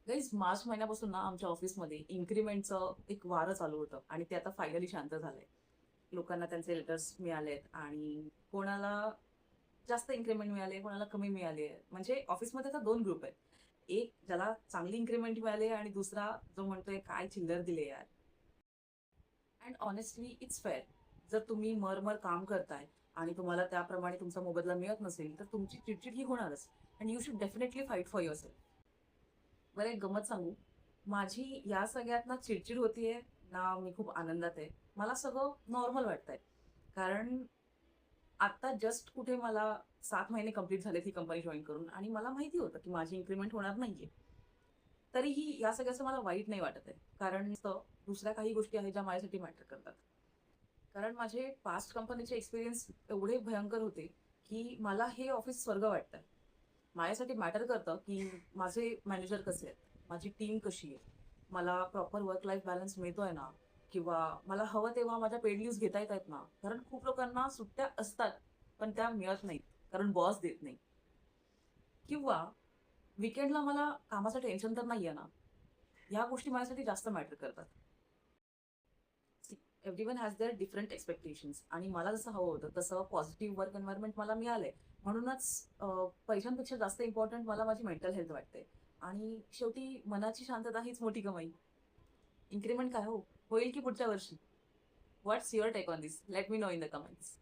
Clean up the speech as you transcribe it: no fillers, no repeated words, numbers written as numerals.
Guys March महिन्यापासून ना आमच्या ऑफिसमध्ये इन्क्रीमेंटचं एक वारं चालू होतं आणि ते आता फायनली शांत झालंय. लोकांना त्यांचे लेटर्स मिळालेत आणि कोणाला जास्त इन्क्रीमेंट मिळाले, कोणाला कमी मिळाली आहे. म्हणजे ऑफिसमध्ये आता 2 ग्रुप आहेत. एक ज्याला चांगली इन्क्रीमेंट मिळाली आहे आणि दुसरा जो म्हणतोय, "काय चिल्लर दिले यार." And honestly it's fair. जर तुम्ही मर काम करताय आणि तुम्हाला त्याप्रमाणे तुमचा मोबदला मिळत नसेल, तर तुमची चिडचिड ही होणारच. And you should definitely fight for yourself. बरं एक गंमत सांगू? माझी या सगळ्यात ना चिडचिड होतीये, ना मी खूप आनंदात आहे. मला सगळं नॉर्मल वाटतंय. कारण आता जस्ट कुठे मला 7 महिने कंप्लीट झालेत ही कंपनी जॉइन करून आणि मला माहिती होतं, की माझी इन्क्रिमेंट होणार नाहीये. तरीही या सगळ्याचं मला वाईट नाही वाटत आहे. कारण दुसऱ्या काही गोष्टी आहेत ज्या माझ्यासाठी मॅटर करतात. कारण माझे पास्ट कंपनीचे एक्सपिरियन्स एवढे भयंकर होते, की मला हे ऑफिस स्वर्ग वाटतंय. माझ्यासाठी मॅटर करतं, की माझे मॅनेजर कसे आहेत, माझी टीम कशी आहे, मला प्रॉपर वर्क लाईफ बॅलन्स मिळतोय ना, किंवा मला हवं तेव्हा माझ्या पेड लीव्हज घेता येत आहेत ना. कारण खूप लोकांना सुट्ट्या असतात, पण त्या मिळत नाहीत, कारण बॉस देत नाही. किंवा वीकेंडला मला कामाचं टेन्शन तर नाहीये ना. ह्या गोष्टी माझ्यासाठी जास्त मॅटर करतात. Everyone has their different expectations आणि मला जसं हवं होतं तसं पॉझिटिव्ह वर्क एन्व्हायरमेंट मला मिळालंय. म्हणूनच पैशांपेक्षा जास्त इम्पॉर्टंट मला माझी मेंटल हेल्थ वाटते. आणि शेवटी मनाची शांतता हीच मोठी कमाई. इन्क्रीमेंट काय हो, होईल की पुढच्या वर्षी? What's your take on this? Let me know in the comments.